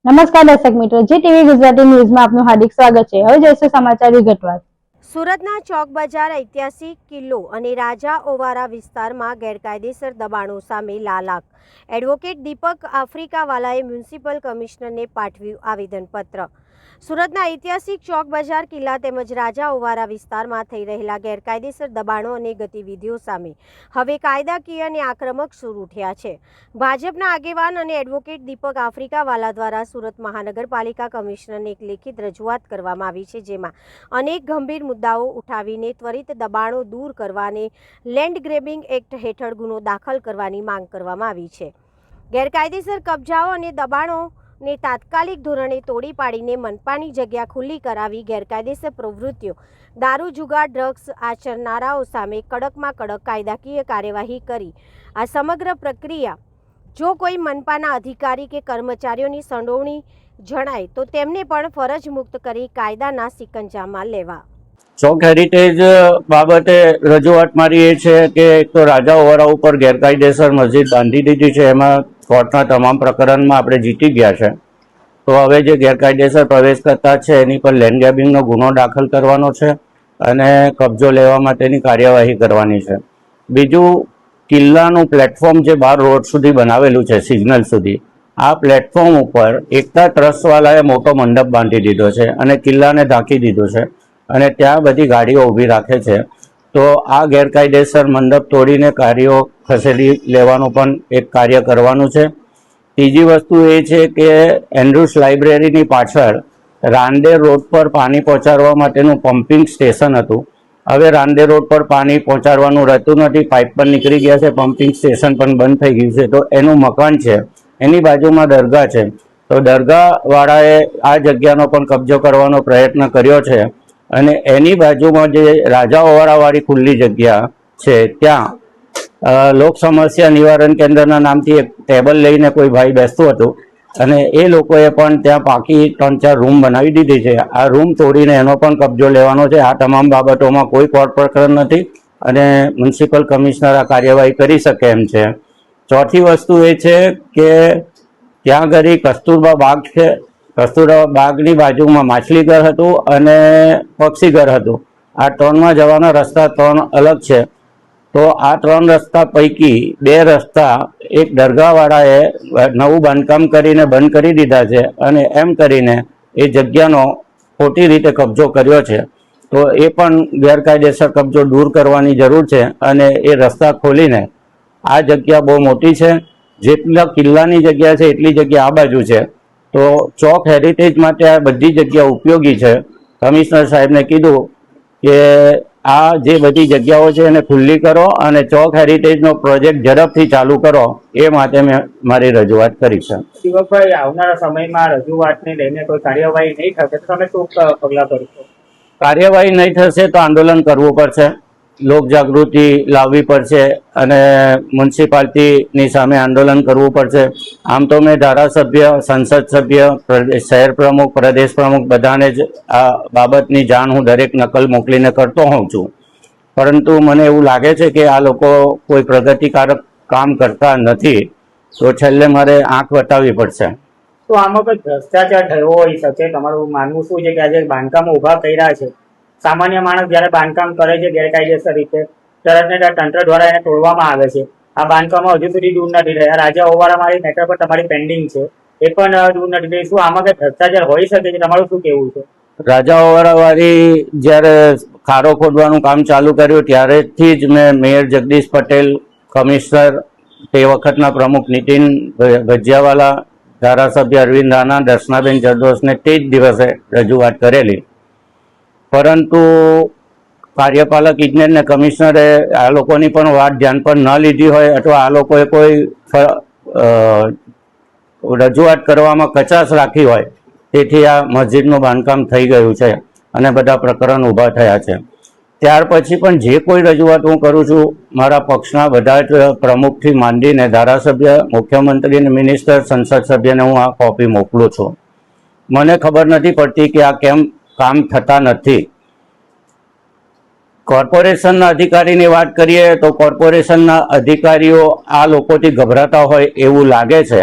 નમસ્કાર દર્શક મિત્રો, જી ટીવી ગુજરાતી ન્યૂઝમાં આપનું હાર્દિક સ્વાગત છે। હવે જોઈશું સમાચાર વિગતવાર। સુરતના ચોક બજાર ઐતિહાસિક કિલ્લો અને રાજા ઓવારા વિસ્તારમાં ગેરકાયદેસર દબાણો સામે લાલાક એડવોકેટ દીપક આફ્રિકાવાલાએ મ્યુનિસિપલ કમિશનરને પાઠવ્યું આવેદનપત્ર। સુરતના ઐતિહાસિક ચોક બજાર કિલ્લા તેમજ રાજા ઓવારા વિસ્તારમાં થઈ રહેલા ગેરકાયદેસર દબાણો અને ગતિવિધિઓ સામે હવે કાયદાકીય અને આક્રમક સૂર ઉઠ્યા છે। ભાજપના આગેવાન અને એડવોકેટ દીપક આફ્રિકાવાલા દ્વારા સુરત મહાનગરપાલિકા કમિશનરને એક લેખિત રજૂઆત કરવામાં આવી છે, જેમાં અનેક ગંભીર મુદ્દાઓ ઉઠાવીને ત્વરિત દબાણો દૂર કરવાને લેન્ડ ગ્રેબિંગ એક્ટ હેઠળ ગુનો દાખલ કરવાની માંગ કરવામાં આવી છે। ગેરકાયદેસર કબજાઓ અને દબાણોને તાત્કાલિક ધોરણે તોડી પાડીને મનપાની જગ્યા ખુલ્લી કરાવી ગેરકાયદેસર પ્રવૃત્તિઓ, દારૂ, જુગાર, ડ્રગ્સ આચરનારાઓ સામે કડકમાં કડક કાયદાકીય કાર્યવાહી કરી આ સમગ્ર પ્રક્રિયા જો કોઈ મનપાના અધિકારી કે કર્મચારીઓની સંડોવણી જણાય તો તેમને પણ ફરજ મુક્ત કરી કાયદાના સિકંજામાં લેવા। ચોક હેરિટેજ બાબતે રજૂઆત મારી એ છે કે એક તો રાજા ઓવારા ઉપર ગેરકાયદેસર મસ્જિદ બાંધી દીધી છે, એમાં કોર્ટના તમામ પ્રકરણમાં આપણે જીતી ગયા છે। તો હવે જે ગેરકાયદેસર પ્રવેશ કરતા છે એની પર લેન્ડ ગ્રેબિંગનો ગુનો દાખલ કરવાનો છે અને કબજો લેવા માટેની કાર્યવાહી કરવાની છે। બીજું, કિલ્લાનું પ્લેટફોર્મ જે 12 રોડ સુધી બનાવેલું છે, સિગ્નલ સુધી, આ પ્લેટફોર્મ ઉપર એકતા ટ્રસ્ટવાળાએ મોટો મંડપ બાંધી દીધો છે અને કિલ્લાને ઢાંકી દીધો છે અને ત્યાં બધી ગાડીઓ ઊભી રાખે છે। તો આ ગેરકાયદેસર મંડપ તોડીને કાર્યો ખસેડી લેવાનું પણ એક કાર્ય કરવાનું છે। ત્રીજી વસ્તુ એ છે કે એન્ડ્રુસ લાઇબ્રેરીની પાછળ રાંદેર રોડ પર પાણી પહોંચાડવા માટેનું પમ્પિંગ સ્ટેશન હતું। હવે રાંદેર રોડ પર પાણી પહોંચાડવાનું રહેતું નથી, પાઇપ પણ નીકળી ગયા છે, પમ્પિંગ સ્ટેશન પણ બંધ થઈ ગયું છે। તો એનું મકાન છે, એની બાજુમાં દરગાહ છે, તો દરગાહવાળાએ આ જગ્યાનો પણ કબજો કરવાનો પ્રયત્ન કર્યો છે અને એની બાજુમાં જે રાજા ઓવારાવાળી ખુલ્લી જગ્યા છે ત્યાં લોક સમસ્યા નિવારણ કેન્દ્રના નામથી એક ટેબલ લઈને કોઈ ભાઈ બેસતું હતું અને એ લોકોએ પણ ત્યાં પાકી 3-4 રૂમ બનાવી દીધી છે। આ રૂમ તોડીને એનો પણ કબજો લેવાનો છે। આ તમામ બાબતોમાં કોઈ કોર્ટ પ્રકરણ નથી અને મ્યુનિસિપલ કમિશનર આ કાર્યવાહી કરી શકે એમ છે। ચોથી વસ્તુ એ છે કે ત્યાં આગળ કસ્તુરબા બાગ છે, કસ્તુરબા બાગની બાજુમાં માછલીઘર હતું અને પક્ષીઘર હતું। આ 3માં જવાના રસ્તા 3 અલગ છે। તો આ 3 રસ્તા પૈકી 2 રસ્તા એક દરગાહવાળાએ નવું બાંધકામ કરીને બંધ કરી દીધા છે અને એમ કરીને એ જગ્યાનો ખોટી રીતે કબજો કર્યો છે। તો એ પણ ગેરકાયદેસર કબજો દૂર કરવાની જરૂર છે અને એ રસ્તા ખોલીને આ જગ્યા બહુ મોટી છે, જેટલા કિલ્લાની જગ્યા છે એટલી જગ્યા આ બાજુ છે। તો ચોક હેરિટેજ માટે આ બધી જગ્યા ઉપયોગી છે। કમિશનર સાહેબને કીધું કે આ જે બધી જગ્યાઓ છે એને ખુલ્લી કરો અને ચોક હેરિટેજનો પ્રોજેક્ટ ઝડપથી ચાલુ કરો, એ માટે મેં મારી રજૂઆત કરી છે। દીપકભાઈ, આવનારા સમયમાં રજૂઆતને લઈને કોઈ કાર્યવાહી નહીં થશે તો તમે શું પગલાં ભરશો? કાર્યવાહી નહીં થશે તો આંદોલન કરવું પડશે, લોક જાગૃતિ લાવવી પડશે અને મ્યુનિસિપાલિટીની સામે આંદોલન કરવું પડશે। આમ તો મેં ધારાસભ્ય, સંસદ સભ્ય, શહેર પ્રમુખ, પ્રદેશ પ્રમુખ બધાને જ આ બાબતની જાણ હું દરેક નકલ મોકલીને કરતો હોઉં છું, પરંતુ મને એવું લાગે છે કે આ લોકો કોઈ પ્રગતિકારક કામ કરતા નથી, તો છેલ્લે મારે આંખ બતાવવી પડશે। તો આમાં કોઈ ભ્રષ્ટાચાર થયો હોઈ શકે? તમારું માનવું શું છે કે આજે બાંધકામો ઊભા કર્યા છે, સામાન્ય માણસ જ્યારે બાંધકામ કરે છે ગેરકાયદેસર રીતે, તરત ને તંત્ર દ્વારા એને તોડવામાં આવે છે। આ બાંધકામો હજુ સુધી દૂર નથી થયા। રાજા ઓવારાવાળી મેટર પર તમારી પેન્ડિંગ છે, એ પણ દૂર નથી થઈ। શું આમાં કઈ ભ્રષ્ટાચાર હોઈ શકે છે? તમારું શું કહેવું છે? રાજા ઓવારાવાળી જ્યારે ખાડો ખોદવાનું કામ ચાલુ કર્યું ત્યારેથી જ મેં મેયર જગદીશ પટેલ, કમિશનર તે વખતના પ્રમુખ નીતિન ભજીયાવાલા, ધારાસભ્ય અરવિંદ રાણા, દર્શનાબેન જરદોશને તે જ દિવસે રજૂઆત કરેલી, પરંતુ કાર્યપાલક ઇજનેર ને કમિશનરે આ લોકોની પણ વાત ધ્યાન પર ન લીધી હોય અથવા આ લોકોએ કોઈ રજૂઆત કરવામાં કચાશ રાખી હોય, તેથી આ મસ્જિદનું બાંધકામ થઈ ગયું છે અને બધા પ્રકરણ ઊભા થયા છે। ત્યાર પછી પણ જે કોઈ રજૂઆત હું કરું છું, મારા પક્ષના બધા જ પ્રમુખથી માંડીને ધારાસભ્ય, મુખ્યમંત્રી અને મિનિસ્ટર, સંસદ સભ્યને હું આ કોપી મોકલું છું। મને ખબર નથી પડતી કે આ કેમ કામ થતા નથી। કોર્પોરેશનના અધિકારીની વાત કરીએ તો કોર્પોરેશનના અધિકારીઓ આ લોકોથી ગભરાતા હોય એવું લાગે છે,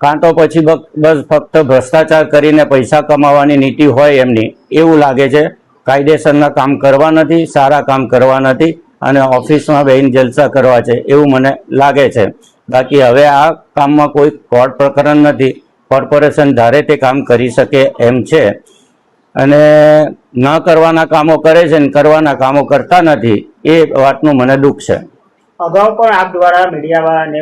કાં તો પછી બસ ફક્ત ભ્રષ્ટાચાર કરીને પૈસા કમાવાની નીતિ હોય એમની, એવું લાગે છે. કાયદેસરના કામ કરવા નથી, સારા કામ કરવા નથી અને ઓફિસમાં બેહીને જલસા કરવા છે એવું મને લાગે છે. બાકી હવે આ કામમાં કોઈ કોર્ટ પ્રકરણ નથી. કોર્પોરેશન ધારે તે કામ કરી શકે એમ છે અને ન કરવાના કામો કરે છે ને કરવાના કામો કરતા નથી, એ વાતનું મને દુઃખ છે. અગાઉ પણ આપ દ્વારા મીડિયાને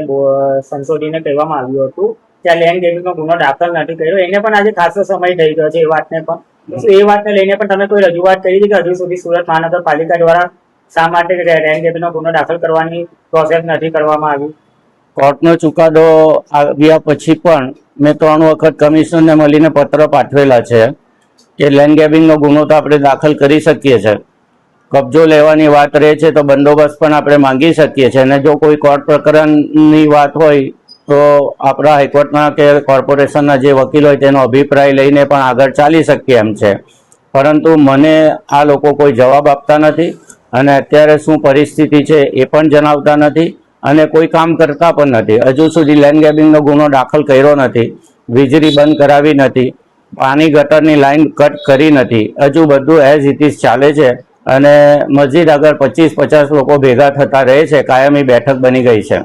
સંશોધીને કહેવામાં આવ્યું હતું કે આ લેન્ડ ગ્રેબિંગનો ગુનો દાખલ નથી કર્યો. એને પણ આજે ખાસો સમય થઈ ગયો છે. એ વાતને લઈને પણ તમે કોઈ રજૂઆત કરી હતી કે હજુ સુધી સુરત મહાનગરપાલિકા દ્વારા શા માટે લેન્ડ ગ્રેબિંગનો ગુનો દાખલ કરવાની પ્રોસેસ નથી કરવામાં આવી? કોર્ટનો ચુકાદો આવ્યા પછી પણ મેં 3 વખત કમિશનરને મળીને પત્ર પાઠવેલા છે કે લેન્ડ ગ્રેબિંગનો ગુનો તો આપણે દાખલ કરી શકીએ છીએ. કબજો લેવાની વાત રહે છે તો બંદોબસ્ત પણ આપણે માંગી શકીએ છીએ અને જો કોઈ કોર્ટ પ્રકરણની વાત હોય તો આપણા હાઈકોર્ટના કે કોર્પોરેશનના જે વકીલ હોય તેનો અભિપ્રાય લઈને પણ આગળ ચાલી શકીએ એમ છે. પરંતુ મને આ લોકો કોઈ જવાબ આપતા નથી અને અત્યારે શું પરિસ્થિતિ છે એ પણ જણાવતા નથી અને કોઈ કામ કરતા પણ નથી. હજુ સુધી લેન્ડ ગ્રેબિંગનો ગુનો દાખલ કર્યો નથી, વીજળી બંધ કરાવી નથી, પાણી ગટરની લાઈન કટ કરી નથી. હજુ બધું એઝ ઇટ ઇઝ ચાલે છે અને મસ્જિદ આગળ 25-50 લોકો ભેગા થતા રહે છે. કાયમી બેઠક બની ગઈ છે.